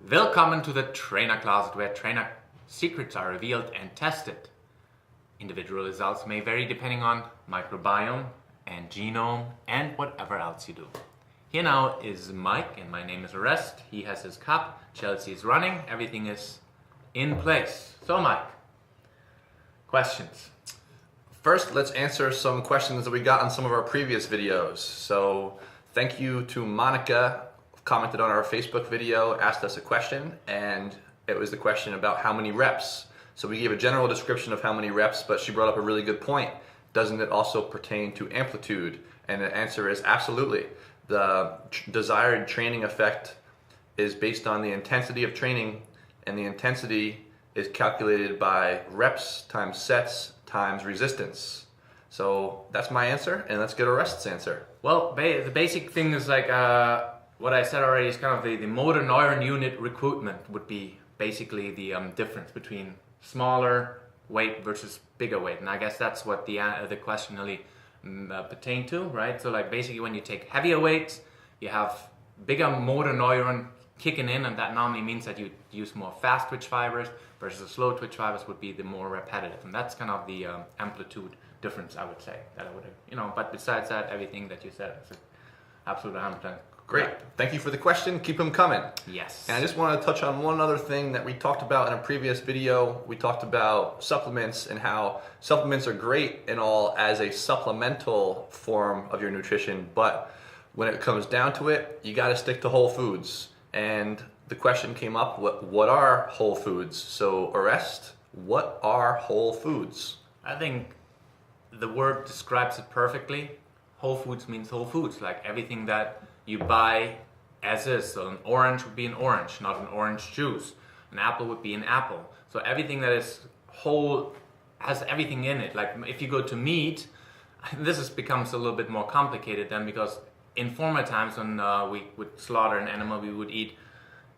Willkommen to the Trainer Closet, where trainer secrets are revealed and tested. Individual results may vary depending on microbiome and genome and whatever else you do. Here now is Mike, and my name is Orest. He has his cup, Chelsea is running, everything is in place. So Mike, questions? First, let's answer some questions that we got on some of our previous videos. So thank you to Monica, commented on our Facebook video, asked us a question, and it was the question about how many reps. So we gave a general description of how many reps, but she brought up a really good point. Doesn't it also pertain to amplitude? And the answer is absolutely. The desired training effect is based on the intensity of training, and the intensity is calculated by reps times sets times resistance. So that's my answer, and let's get Orest's answer. Well, the basic thing is like what I said already is kind of the motor neuron unit recruitment would be basically the difference between smaller weight versus bigger weight, and I guess that's what the question really pertained to, right? So like basically when you take heavier weights, you have bigger motor neuron kicking in, and that normally means that you use more fast twitch fibers versus the slow twitch fibers would be the more repetitive, and that's kind of the amplitude difference, I would say, that I would, but besides that, everything that you said is absolutely 100%. Great. Thank you for the question. Keep them coming. Yes. And I just want to touch on one other thing that we talked about in a previous video. We talked about supplements and how supplements are great and all as a supplemental form of your nutrition, but when it comes down to it, you got to stick to whole foods. And the question came up, what are whole foods? So Orest, what are whole foods? I think the word describes it perfectly. Whole foods means whole foods, like everything that you buy as is. So an orange would be an orange, not an orange juice. An apple would be an apple. So everything that is whole has everything in it. Like if you go to meat, this becomes a little bit more complicated then, because in former times when we would slaughter an animal, we would eat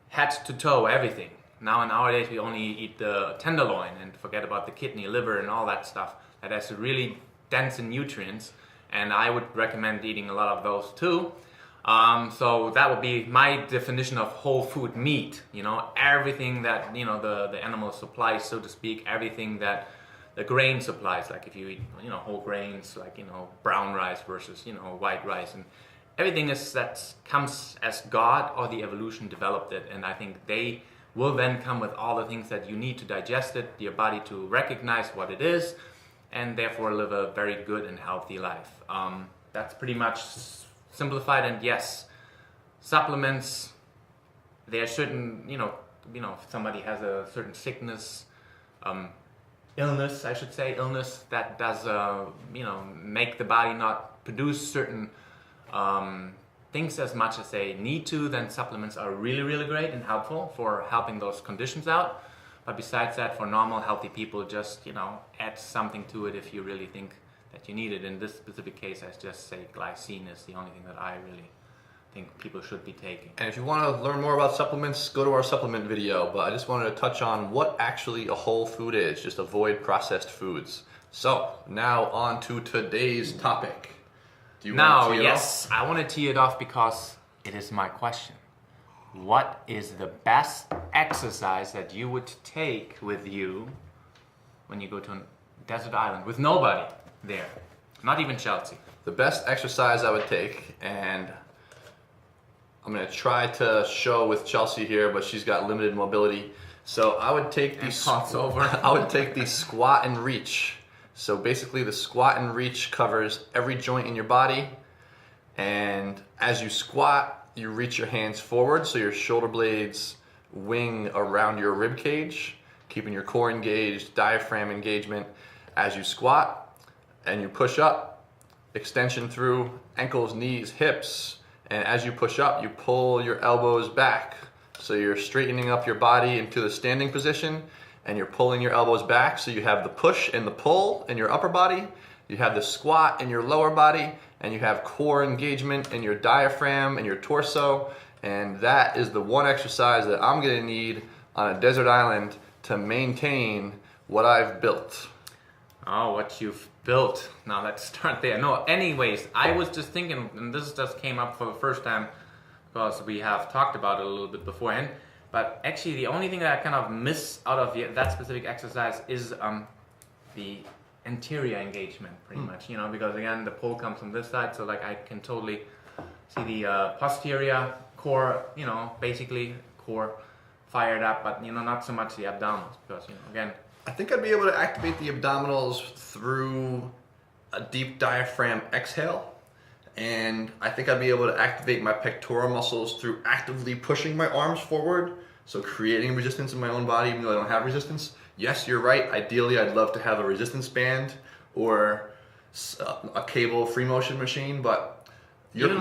head to toe, everything. Now nowadays we only eat the tenderloin and forget about the kidney, liver and all that stuff. That is really dense in nutrients, and I would recommend eating a lot of those too. So that would be my definition of whole food meat. Everything that the animal supplies, so to speak, everything that the grain supplies. Like if you eat whole grains, like brown rice versus white rice, and everything that comes as God or the evolution developed it, and I think they will then come with all the things that you need to digest it, your body to recognize what it is, and therefore live a very good and healthy life. That's pretty much simplified. And yes, supplements, there are certain, if somebody has a certain sickness, illness that does, make the body not produce certain things as much as they need to, then supplements are really, really great and helpful for helping those conditions out. But besides that, for normal, healthy people, just, add something to it if you really think that you need it. In this specific case, I just say glycine is the only thing that I really think people should be taking. And if you want to learn more about supplements, go to our supplement video. But I just wanted to touch on what actually a whole food is. Just avoid processed foods. So now on to today's topic. Do you want to tee it off? I want to tee it off because it is my question. What is the best exercise that you would take with you when you go to a desert island with nobody there? Not even Chelsea. The best exercise I would take, and I'm going to try to show with Chelsea here, but she's got limited mobility. So I would take I would take the squat and reach. So basically the squat and reach covers every joint in your body, and as you squat, you reach your hands forward so your shoulder blades wing around your rib cage, keeping your core engaged, diaphragm engagement. As you squat and you push up, extension through ankles, knees, hips, and as you push up, you pull your elbows back. So you're straightening up your body into the standing position, and you're pulling your elbows back, so you have the push and the pull in your upper body, you have the squat in your lower body, and you have core engagement in your diaphragm and your torso, and that is the one exercise that I'm gonna need on a desert island to maintain what I've built. Oh, what you've built. Now let's start there. No, anyways, I was just thinking, and this just came up for the first time because we have talked about it a little bit beforehand, But actually, the only thing that I kind of miss out of that specific exercise is the anterior engagement, pretty much. You know, because again, the pull comes from this side, so like I can totally see the posterior core. You know, basically core fired up, but you know, not so much the abdominals, because you know, again. I think I'd be able to activate the abdominals through a deep diaphragm exhale. And I think I'd be able to activate my pectoral muscles through actively pushing my arms forward. So creating resistance in my own body, even though I don't have resistance. Yes, you're right. Ideally, I'd love to have a resistance band or a cable free motion machine, but your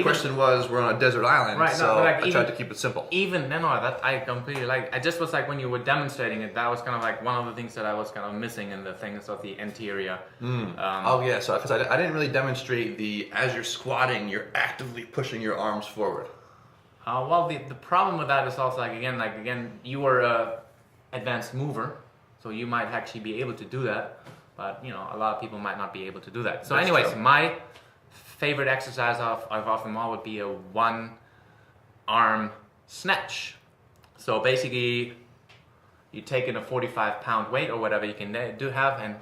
question was, we're on a desert island, right, so no, like I tried to keep it simple. Even no, that I completely like. I just was like, when you were demonstrating it, that was kind of like one of the things that I was kind of missing in the things of the anterior. Oh yeah, so because I didn't really demonstrate as you're squatting, you're actively pushing your arms forward. Well, the problem with that is also like again, you were a advanced mover, so you might actually be able to do that, but you know, a lot of people might not be able to do that. So, anyways, my favorite exercise of them all would be a one arm snatch. So basically, you take in a 45-pound weight or whatever you can have and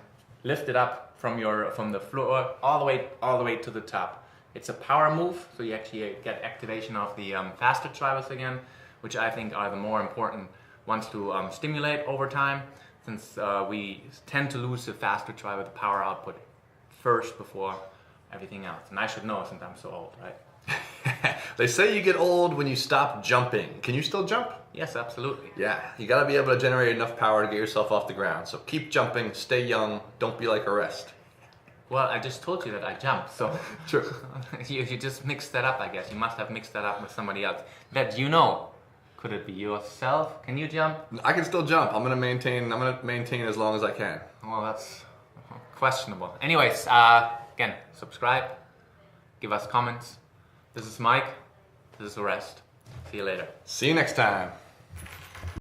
lift it up from the floor all the way to the top. It's a power move, so you actually get activation of the faster drivers again, which I think are the more important ones to stimulate over time, since we tend to lose the faster driver, the power output, first before everything else. And I should know since I'm so old, right? They say you get old when you stop jumping. Can you still jump? Yes, absolutely. Yeah, you gotta be able to generate enough power to get yourself off the ground. So keep jumping, stay young, don't be like a rest. Well, I just told you that I jumped, so True. you just mixed that up, I guess. You must have mixed that up with somebody else. That you know. Could it be yourself? Can you jump? I can still jump. I'm gonna maintain as long as I can. Well, that's questionable. Anyways, again, subscribe, give us comments. This is Mike. This is The Rest. See you later. See you next time.